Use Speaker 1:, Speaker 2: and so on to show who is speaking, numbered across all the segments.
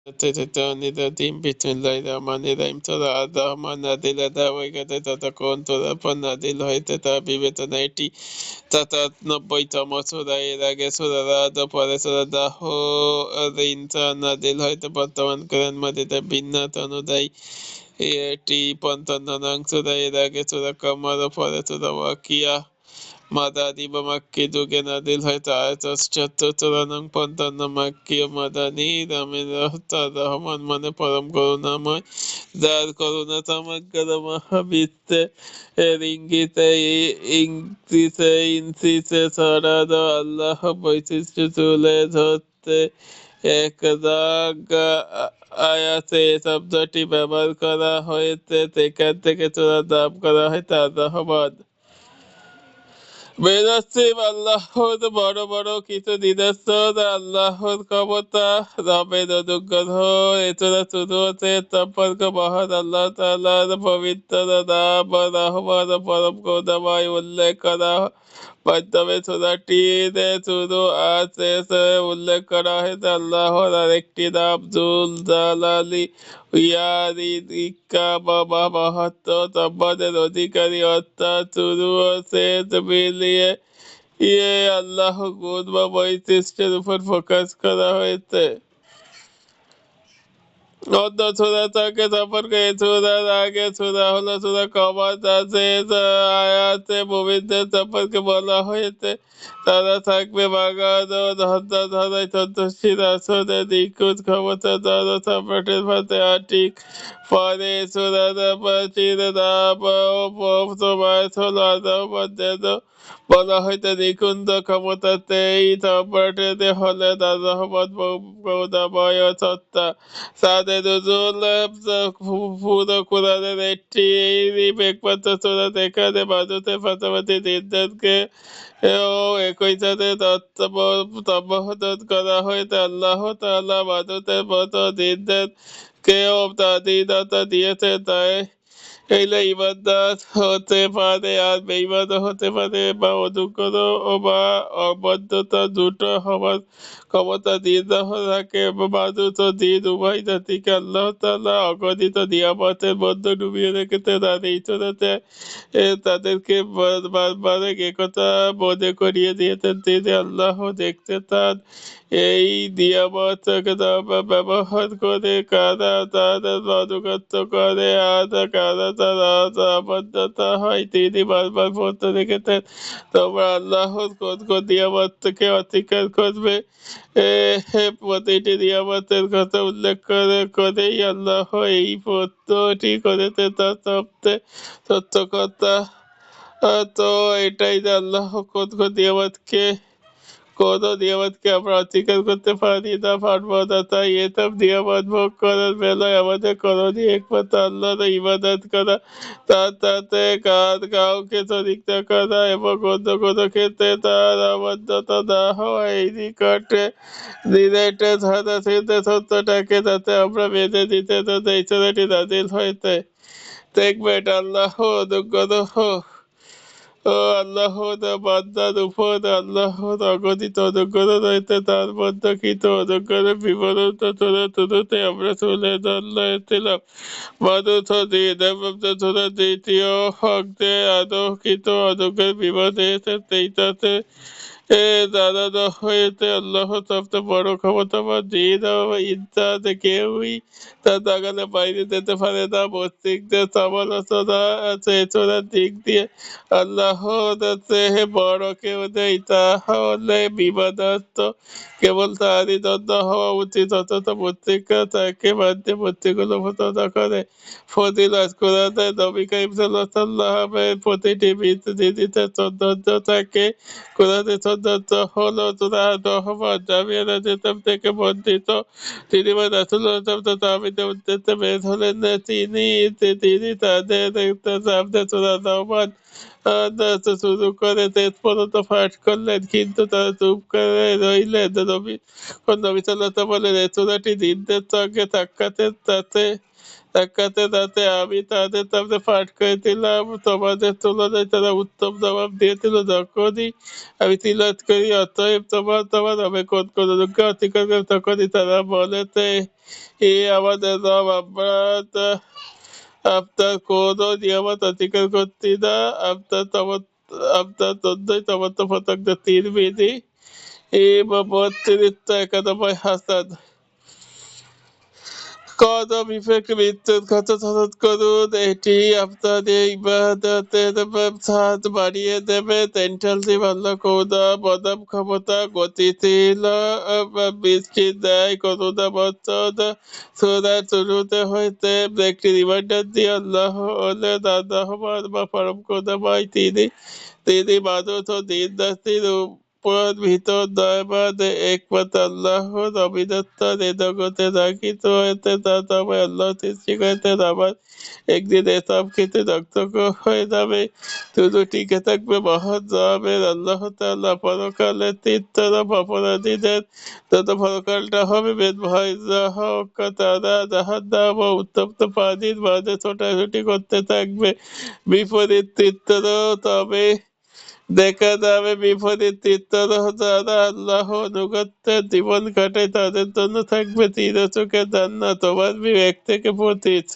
Speaker 1: Bismillahirrahmanirrahim. তোরা রহমান নাদিল ধারাবাহিকতা ততক্ষণ তোরা পর নাদিল হইতে তার বিবেচনা এটি 97তম সূরা। এর আগে সূরা রাদ ও পরে সূরা দাহরিন নাদিল হইতে বর্তমান কোরআন মাজিদের বিন্যাস অনুযায়ী এটি 55 নং সূরা। এর আগে সূরা কমর ও পরে সূরা ওয়াকিয়া মাদানী বা মাক্কি যুগে নাদিল হয়তো 78 নং 55 মাক্কি ও মাদানী। রামের তার রহমান মানে পরম করুণাময়, যার করুণা সমগ্র মহাবিশ্বে এর ইঙ্গিতে ইংলিশে ইনসিসে ছড়ার আল্লাহ বৈশিষ্ট্য তুলে ধরতে এক রাগ আয়াতে শব্দটি ব্যবহার করা হয়েছে। সেখান থেকে চূড়া দাম করা হয় তার রহমান। বেদাস্তিব আল্লাহর বড় বড় কিছু নিদর্শন, আল্লাহর ক্ষমতা, রবের অনুগ্রহ, এছাড়া শুরু হচ্ছে সম্পর্ক মহান আল্লাহ তাআলার পবিত্র নাম রহমান পরম করুণাময় উল্লেখ করা মাধ্যমে সূরাটির শুরু আর শেষে উল্লেখ করা হয়েছে আল্লাহর আরেকটি নাম জুল জালালি ইয়ারিকা বাবা মাহাত্ম সম্মানের অধিকারী, অর্থাৎ শুরু ও শেষ মিলিয়ে আল্লাহ গুণ বা বৈশিষ্ট্যের উপর প্রকাশ করা হয়েছে। অন্য সূরা থেকে সম্পর্কে এই সূরার আগে সূরা হলো সূরা কমার, তার শেষ আয়াতে মুমিনদের সম্পর্কে বলা হয়েছে তারা থাকবে বাগান ও ধরায় সন্তুষ্টির আসনে নিখুঁত ক্ষমতাধর ও সম্রাটের পাশে। ঠিক পরে সূরার শিরোনাম ও প্রবাস হলো আর যেন বলা হয়তো নিকুঞ্জ ক্ষমতাতে এই সম্রাটের হলেন আর রহমান করুণাময় সত্তা। সাদে নজরুল পুরো কোরআনের একটি একমাত্র সূরা যেখানে মানুষের পাশাপাশি জিনদেরকে ও একই সাথে সম্বোধন করা হয়েছে। আল্লাহ তাআলা মানুষের মতো জিনদেরকেও স্বাধীনতা দিয়েছে, তাই এলে ইমানদার হতে পারে আর বেঈমানও হতে পারে, বা অনুগ্রহ ও বা অবাধ্যতা দুটো হওয়ার ক্ষমতা নির্বাহ রাখে। মানুষ ও জিন উভয় জাতিকে আল্লাহ তাআলা অগণিত নিয়ামতের মধ্যে ডুবিয়ে রেখেছেন, আর এই সূরাতে তাদেরকে বারবার একথা মনে করিয়ে দিয়েছেন যে আল্লাহ দেখতে তার এই নিয়ামত ব্যবহার করে কারা তার অনুগত করে আর কারা তারা অবাধ্যতা হয়। তিনি বারবার বলতে রেখেছেন তোমরা আল্লাহর কোন কোন নিয়ামত থেকে অস্বীকার করবে। প্রতিটি নিয়ামতের কথা উল্লেখ করেই আল্লাহ এই প্রত্যয়টি করেছে তার সবচেয়ে সত্য কথা। তো এটাই যে আল্লাহ কোন কোন নিয়ামতকে আমরা অস্বীকার করতে পারি না, পারবো না। তাই এসব নিয়ামত ভোগ করার বেলায় আমাদের করণীয় একমাত্র আল্লাহর ইবাদত করা, তার সাথে কাউকে শরীক না করা এবং অন্য কোনো ক্ষেত্রে তার অবাধ্যতা না হওয়া। এই নিকটে রিলেটেড হাদিসে সত্যটাকে যাতে আমরা মেনে নিতে যাতে এই সূরাটি নাযিল হয়েছে। দেখবেন আল্লাহ অনুগ্রহ ও আল্লাহর বান্দার উপর আল্লাহর অগণিত অনুগ্রহ রয়েছে, তার মধ্যে কিন্তু অনুগ্রহের বিবরণ তো শুরুতে আমরা শুনে জানলাম। মানুষ ও জিন এবং সূরার দ্বিতীয় অংশে আরো কিন্তু অনুগ্রহের বিবরণ এসেছে। সেইটাতে জানানো হয়েছে আল্লাহ সবচেয়ে বড় ক্ষমতাবান, জিন ও ইনসান কেউই তার নাগালে বাইরে যেতে পারে না। মস্তিষ্কের সমালোচনা আছে এছাড়ার দিক দিয়ে আল্লাহ বড় কেউ নেই, তাহলে বিবাদার্থ কেবল তারই জন্য হওয়া উচিত, অথচ মস্তিষ্ক তাকে মানতে মস্তিষ্কগুলো ঘোষণা করে ফজিলত। কোরআনে নবী করিম সাল্লাল্লাহু আলাইহি ওয়াসাল্লামের প্রতিটি জিনিসের সৌন্দর্য থাকে। কোরআনের সৌন্দর্য হলো সূরা রহমান, জামিয়া রাদিয়াল্লাহু আনহু থেকে বর্ণিত। তিনি রাসূলুল্লাহ তাবিদের উদ্দেশ্যে বের হলেন। তিনি তাদের সামনে সূরা রহমান শুরু করে শেষ পর্যন্ত পাঠ করলেন, কিন্তু তারা চুপ করে রইলেন। নবী সাল্লাল্লাহু আলাইহি ওয়াসাল্লাম বলেন এই সূরাটি জিনদের সঙ্গে সাক্ষাতের সাথে সাক্ষাতে তাতে আমি তাদের সামনে পাঠ করেছিলাম, তোমাদের তুলনায় তারা উত্তম জবাব দিয়েছিল। যখনই আমি তিলাওয়াত করি, অতএব তোমার তোমার হবে কোন কোন লোককে অতিক্রম করে, তখনই তারা বলেছে, হে আমাদের রব, আমরা আপনার কোনো নিয়ামত অতিক্রম করছি না। আপনার জন্যই সমস্ত পতঙ্গ তীর বিধি এবং ৩২৯ হাসান কদম ইফেক্ট মৃত্যুর কথা স্মরণ করুন। এটি আপনাদের ইবাদতের সাহায্য বাড়িয়ে দেবে। সেন্ট্রালটি ভালো করুণা, বদাম ক্ষমতা, গতিশীল বৃষ্টি দেয়, করুণা বর্ষণ। সূরার শুরুতে হইতে একটি রিমাইন্ডার দিয়ে আল্লাহ হলেন আর-রহমান বা পরম করুণাময়। তিনি মানুষ ও দিনরাত্রির উপর ভিতর দয়াবান একমাত্র আল্লাহর অবিনশ্বর। এ জগতে যা কিছু হয়েছে তা সবাই আল্লাহ সৃষ্টি করেছেন। আবার একদিন এসব কিছু ধ্বংস হয়ে যাবে, শুধু টিকে থাকবে মহান রবের আল্লাহ তাআলা। পরকালের তীর্থরূপ অপরাধীদের তত পরকালটা হবে ভয়াবহ। তারা জাহান্নাম ও উত্তপ্ত পানির মাঝে ছোটাছুটি করতে থাকবে। বিপরীত তীর্থরূপ তবে দেখা যাবে, বিপরীত তীর্থরূপ যারা আল্লাহ অনুগত্যের জীবন কাটায় তাদের জন্য থাকবে চিরসুখের জান্নাত। তোমার ১ থেকে ২৫।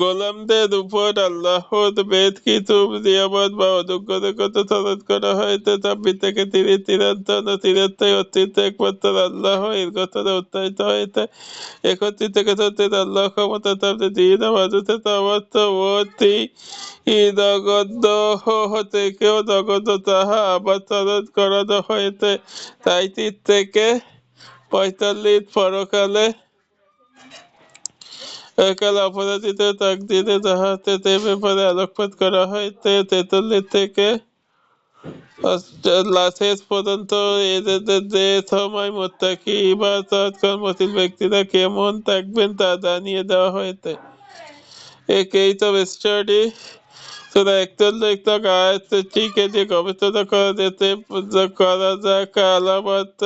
Speaker 1: গোলামদের উপর আল্লাহর বেশ কিছু নিয়ামত বা অনুগ্রহের কথা স্মরণ করা হয়েছে। ২৬ থেকে ৩০, ৫৩ ও ৭৩ অতীত একমাত্র আল্লাহ এর কথাটা উচ্চারিত হয়েছে। ৩১ থেকে ৩৬ আল্লাহ ক্ষমতা সামনে দিন মানুষের সামর্থ্য অতি নগণ্য থেকেও নগণ্য, তাহা আবার স্মরণ করানো হয়েছে। ৩৭ থেকে ৪৫ পরকালে কাল অপরাধীদের তাকদীরে যাহাতে সে ব্যাপারে আলোকপাত করা হয়েছে। ৪৩ থেকে শেষ পর্যন্ত এদের যে সময় মুত্তাকি ইবাদত কর্মশীল ব্যক্তিরা কেমন থাকবেন তা জানিয়ে দেওয়া হয়েছে। এই তো স্টাডি সূরা ৪১ আয়াতটিকে যে গবেষণা করা যাক। আলামত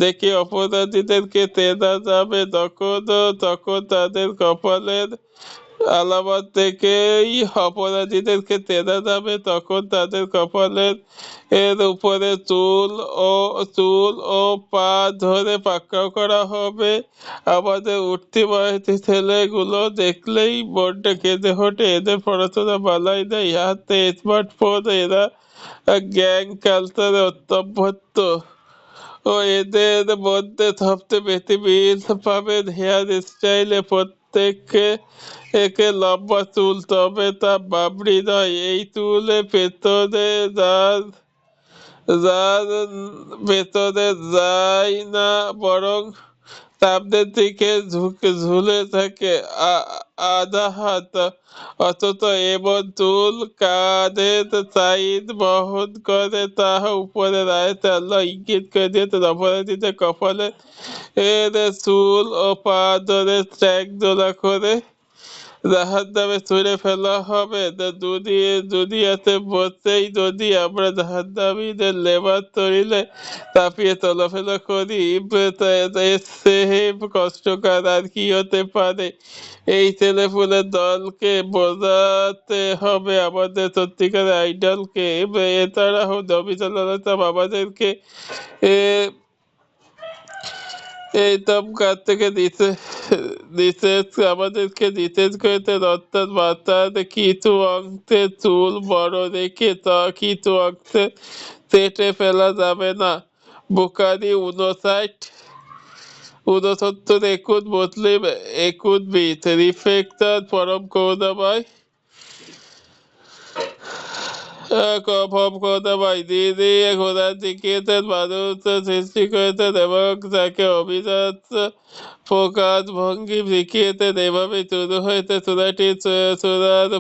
Speaker 1: দেখে অপরাধীদেরকে চেনা যাবে তখন তাদের কপালের আলামত দেখেই অপরাধীদেরকে চেনা যাবে তখন তাদের কপালের উপরে চুল ও পা ধরে পাকড়াও করা হবে। আমাদের উঠতি বয়সী ছেলেগুলো দেখলেই মনটা কেঁদে ওঠে। এদের পড়াশোনা বালাই নেই, হাতে স্মার্টফোন, এরা গ্যাং কালচারে অন্তর্ভুক্ত। ও এদের মধ্যে সবচেয়ে বেশি মিল পাবেন হেয়ার স্টাইলে। প্রত্যেকে একে লম্বা চুল, তবে তা বাবরি নয়। এই চুলে যার ভেতরে যায় না, বরং সামনের দিকে ঝুলে থাকে আধা হাত। অথচ এমন চুল কাঁধের সাইড বহন করে, তাহা উপরের আয়াতে আল্লাহ ইঙ্গিত করে দিয়েছেন অপরাধীদের কপালে এর চুল ও পা ধরে ট্র্যাক জোড়া করে জাহান্নামে ছুঁড়ে ফেলা হবে। দুনিয়াতে বসেই যদি আমরা জাহান্নামীদের লেবাস তরিলে তাপিয়ে চলাফেরা করি, এর চেয়ে কষ্টকর আর কি হতে পারে। এই ছেলেপুলের দলকে বোঝাতে হবে আমাদের সত্যিকারের আইডলকে। এছাড়াও নবী সাল্লাল্লাহু আলাইহি ওয়াসাল্লাম আমাদেরকে এইসব কাজ থেকে আমাদেরকে নিষেধ করেছেন। অর্থাৎ মাথার কিছু অংশে চুল বড় রেখে তা কিছু অংশে কেটে ফেলা যাবে না। বুখারী ৫৯, ৬৯, মুসলিম ২১, ২০। রিফ্লেক্টর পরম করুণাময় যিনি খোদার শিখিয়েছেন, মানুষ সৃষ্টি করেছেন এবং তাকে অভিজাত প্রকাশ ভঙ্গি শিখিয়েছেন। এভাবে শুরু হয়েছে সূরাটি। সূরার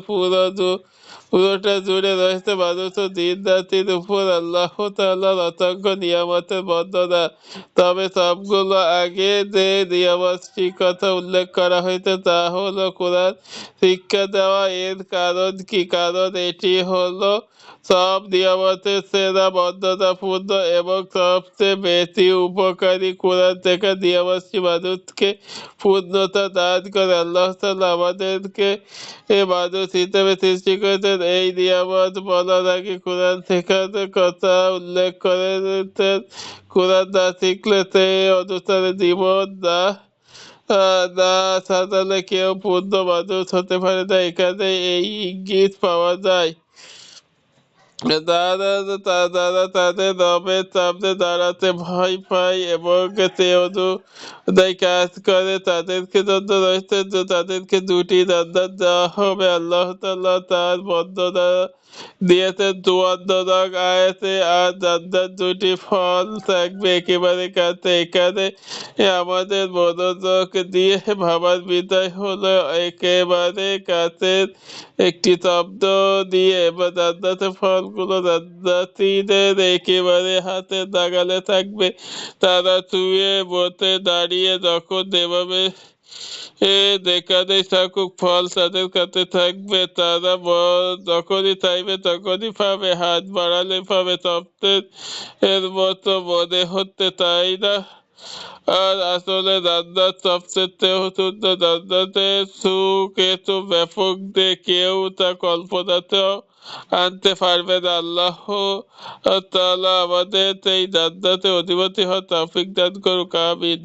Speaker 1: পুরোটা জুড়ে রয়েছে মানুষ ও দিন রাত্রির উপর আল্লাহ তাআলার অসংখ্য নিয়ামতের বর্ণনা। তবে সবগুলো আগে যে নিয়ামতটির কথা উল্লেখ করা হয়েছে তা হলো কোরআন শিক্ষা দেওয়া। এর কারণ কি? কারণ এটি হলো সব নিয়ামতের সেরা বদ্ধতাপূর্ণ এবং সবচেয়ে বেশি উপকারী কোরআন থেকে নিয়ামতটি মানুষকে পূর্ণতা দান করে। আল্লাহ তাআলা আমাদেরকে মানুষ হিসেবে সৃষ্টি করেছেন। এই নিয়ামত বলার আগে কোরআন শেখানোর কথা উল্লেখ করেছেন। কোরআন না শিখলে সেই অনুসারে জীবন না না সাজালে কেউ পূর্ণ মানুষ হতে পারে না। এখানে এই ইঙ্গিত পাওয়া যায় তারা তাদের রবের সামনে দাঁড়াতে ভয় পায় এবং সে অনুযায়ী কাজ করে। তাদেরকে জন্য রয়েছে যে তাদেরকে দুটি জান্নাত দেওয়া হবে। আল্লাহ তাআলা তার বর্ণনা দিয়েছেন 54 নং আয়াতে। আর জান্নাত দুটি ফল থাকবে একেবারে কাছে। এখানে আমাদের মনোযোগ দিয়ে ভাবার বিষয় হলো একেবারে কাছের একটি শব্দ দিয়ে জান্নাতের ফলগুলো জান্নাতীদের একেবারে হাতের নাগালে থাকবে। তারা শুয়ে বসে দাঁড়িয়ে যখন এভাবে যেখানেই থাকুক ফল তাদের কাছে থাকবে। তারা যখনই চাইবে তখনই পাবে, হাত বাড়ালে পাবে। সবচেয়ে এর মতো মনে হচ্ছে, তাই না? আর আসলে জান্নাত সবচেয়ে সুন্দর। জান্নাতের সুখ এত ব্যাপক যে কেউ তা কল্পনাতেও আনতে পারবে না। আল্লাহ তাআলা আমাদের এই জান্নাতে অধিপতি হওয়ার তৌফিক দান করুক। আমিন।